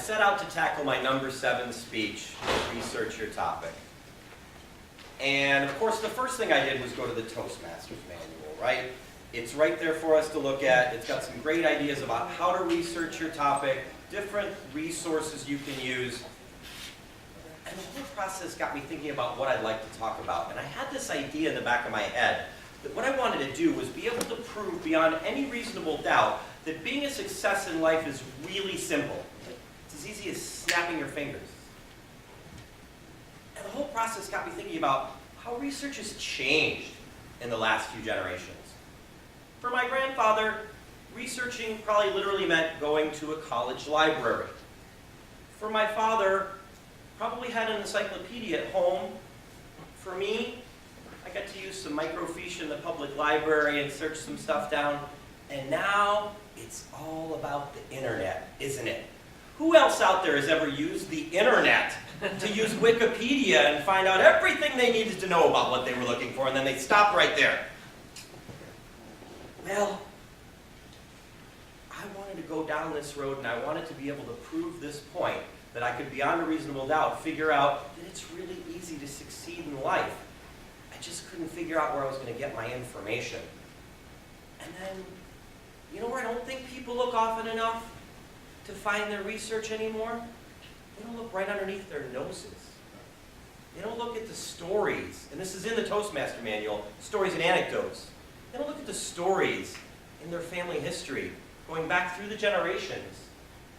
set out to tackle my number 7 speech, research your topic. And of course, the first thing I did was go to the Toastmasters manual, right? It's right there for us to look at. It's got some great ideas about how to research your topic, different resources you can use. And the whole process got me thinking about what I'd like to talk about. And I had this idea in the back of my head that what I wanted to do was be able to prove beyond any reasonable doubt that being a success in life is really simple. It's as easy as snapping your fingers. And the whole process got me thinking about how research has changed in the last few generations. For my grandfather, researching probably literally meant going to a college library. For my father, probably had an encyclopedia at home. For me, I got to use some microfiche in the public library and search some stuff down. And now, it's all about the internet, isn't it? Who else out there has ever used the internet to use Wikipedia and find out everything they needed to know about what they were looking for, and then they stopped right there? Well, I wanted to go down this road, and I wanted to be able to prove this point, that I could, beyond a reasonable doubt, figure out that it's really easy to succeed in life. I just couldn't figure out where I was going to get my information. And then, you know where I don't think people look often enough to find their research anymore? They don't look right underneath their noses. They don't look at the stories, and this is in the Toastmaster manual, stories and anecdotes. They don't look at the stories in their family history, going back through the generations,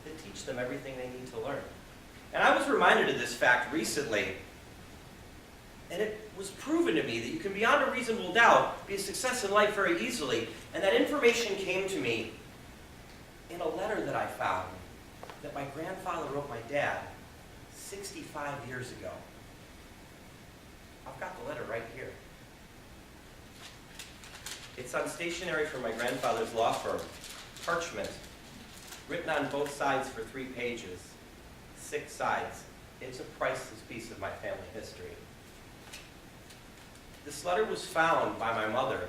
that teach them everything they need to learn. And I was reminded of this fact recently, and it was proven to me that you can, beyond a reasonable doubt, be a success in life very easily. And that information came to me in a letter that I found that my grandfather wrote my dad 65 years ago. I've got the letter right here. It's on stationery from my grandfather's law firm, parchment, written on both sides for 3 pages, 6 sides. It's a priceless piece of my family history. This letter was found by my mother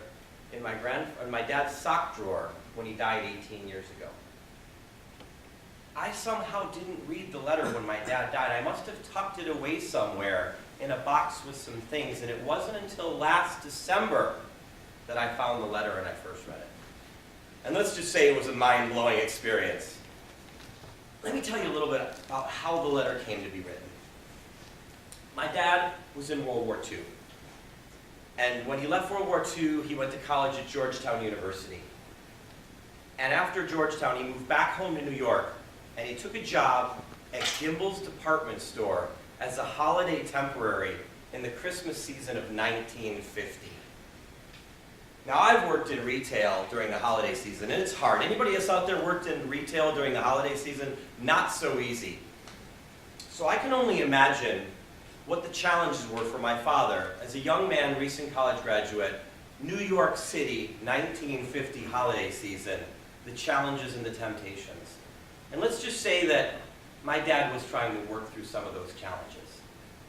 in my dad's sock drawer when he died 18 years ago. I somehow didn't read the letter when my dad died. I must have tucked it away somewhere in a box with some things, and it wasn't until last December that I found the letter and I first read it. And let's just say it was a mind-blowing experience. Let me tell you a little bit about how the letter came to be written. My dad was in World War II. And when he left World War II, he went to college at Georgetown University. And after Georgetown, he moved back home to New York, and he took a job at Gimbel's department store as a holiday temporary in the Christmas season of 1950. Now, I've worked in retail during the holiday season, and it's hard. Anybody else out there worked in retail during the holiday season? Not so easy. So I can only imagine what the challenges were for my father as a young man, recent college graduate, New York City, 1950 holiday season, the challenges and the temptations. And let's just say that my dad was trying to work through some of those challenges.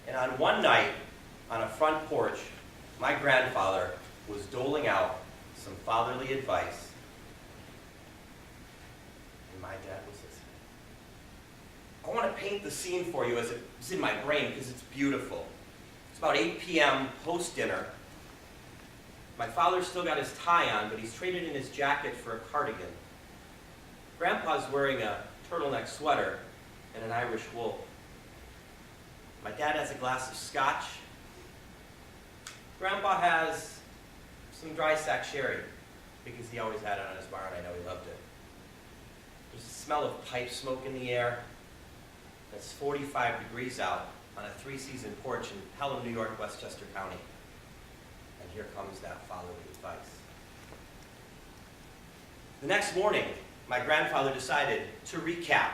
And on one night, on a front porch, my grandfather was doling out some fatherly advice, and my dad was listening. I want to paint the scene for you as it's in my brain because it's beautiful. It's about 8 p.m. post-dinner. My father's still got his tie on, but he's traded in his jacket for a cardigan. Grandpa's wearing a turtleneck sweater and an Irish wool. My dad has a glass of scotch. Grandpa has some dry sack sherry, because he always had it on his bar and I know he loved it. There's a smell of pipe smoke in the air. It's 45 degrees out on a 3-season porch in Pelham, New York, Westchester County. And here comes that fatherly advice. The next morning, my grandfather decided to recap,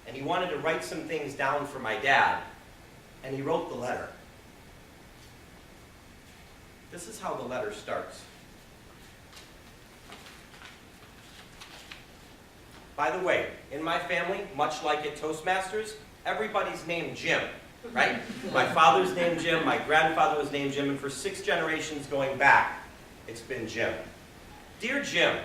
and he wanted to write some things down for my dad, and he wrote the letter. This is how the letter starts. By the way, in my family, much like at Toastmasters, everybody's named Jim, right? My father's named Jim, my grandfather was named Jim, and for 6 generations going back, it's been Jim. Dear Jim,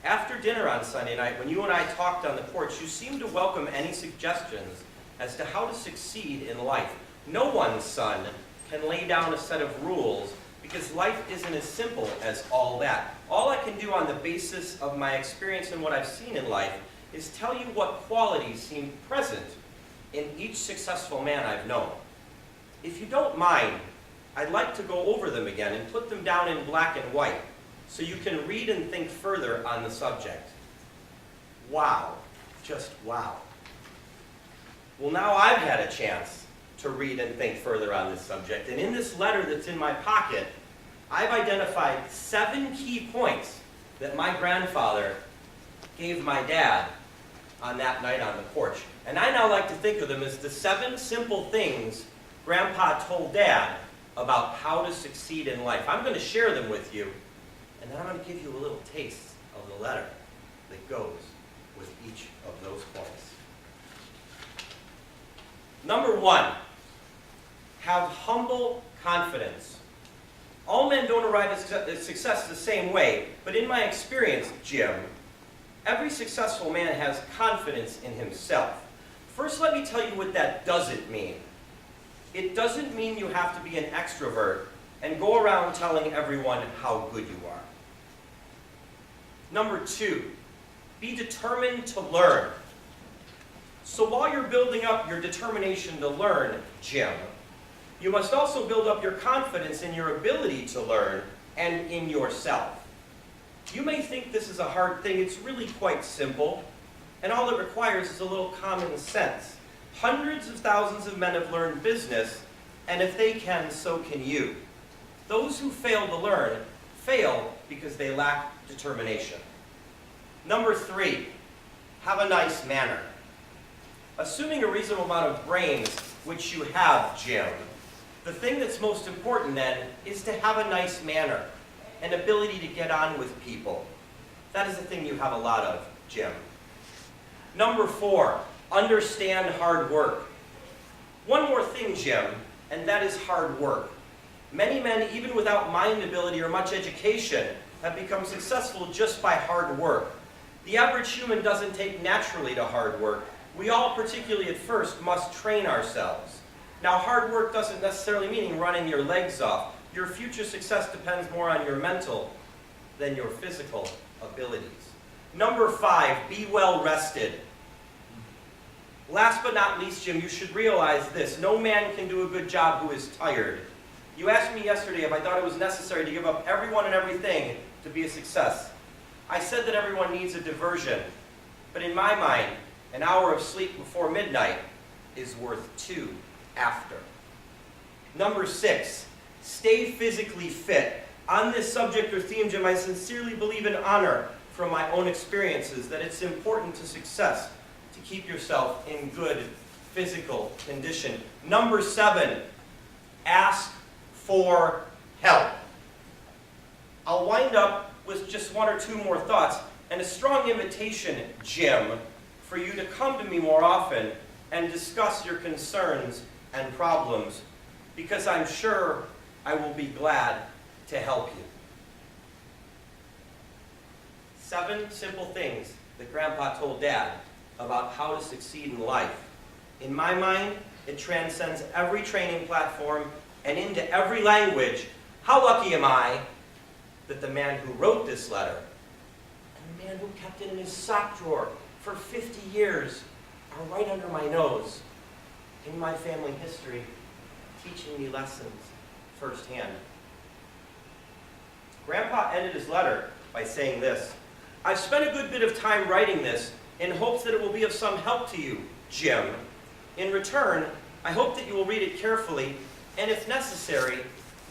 After dinner on Sunday night, when you and I talked on the porch, you seemed to welcome any suggestions as to how to succeed in life. No one, son, can lay down a set of rules because life isn't as simple as all that. All I can do on the basis of my experience and what I've seen in life is tell you what qualities seem present in each successful man I've known. If you don't mind, I'd like to go over them again and put them down in black and white so you can read and think further on the subject. Wow, just wow. Well, now I've had a chance to read and think further on this subject, and in this letter that's in my pocket, I've identified 7 key points that my grandfather gave my dad on that night on the porch. And I now like to think of them as the 7 simple things Grandpa told Dad about how to succeed in life. I'm going to share them with you, and then I'm going to give you a little taste of the letter that goes with each of those points. Number 1, have humble confidence. All men don't arrive at success the same way, but in my experience, Jim, every successful man has confidence in himself. First, let me tell you what that doesn't mean. It doesn't mean you have to be an extrovert and go around telling everyone how good you are. Number 2, be determined to learn. So while you're building up your determination to learn, Jim, you must also build up your confidence in your ability to learn and in yourself. You may think this is a hard thing. It's really quite simple, and all it requires is a little common sense. Hundreds of thousands of men have learned business, and if they can, so can you. Those who fail to learn fail because they lack determination. Number 3, have a nice manner. Assuming a reasonable amount of brains, which you have, Jim, the thing that's most important then is to have a nice manner, an ability to get on with people. That is the thing you have a lot of, Jim. Number 4, understand hard work. One more thing, Jim, and that is hard work. Many men, even without mind ability or much education, have become successful just by hard work. The average human doesn't take naturally to hard work. We all, particularly at first, must train ourselves. Now, hard work doesn't necessarily mean running your legs off. Your future success depends more on your mental than your physical abilities. Number 5, be well rested. Last but not least, Jim, you should realize this. No man can do a good job who is tired. You asked me yesterday if I thought it was necessary to give up everyone and everything to be a success. I said that everyone needs a diversion. But in my mind, an hour of sleep before midnight is worth 2 after. Number 6, stay physically fit. On this subject or theme, Jim, I sincerely believe in honor from my own experiences that it's important to success to keep yourself in good physical condition. Number 7, ask for help. I'll wind up with just 1 or 2 more thoughts and a strong invitation, Jim, for you to come to me more often and discuss your concerns and problems, because I'm sure I will be glad to help you. 7 simple things that Grandpa told Dad about how to succeed in life. In my mind, it transcends every training platform and into every language. How lucky am I that the man who wrote this letter and the man who kept it in his sock drawer for 50 years are right under my nose in my family history, teaching me lessons firsthand. Grandpa ended his letter by saying this: I've spent a good bit of time writing this in hopes that it will be of some help to you, Jim. In return, I hope that you will read it carefully, and if necessary,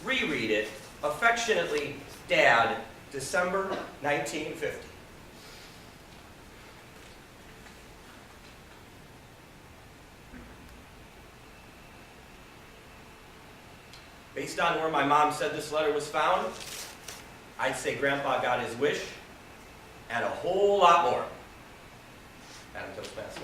reread it. Affectionately, Dad, December 1950. Based on where my mom said this letter was found, I'd say Grandpa got his wish and a whole lot more. Madam Toastmaster.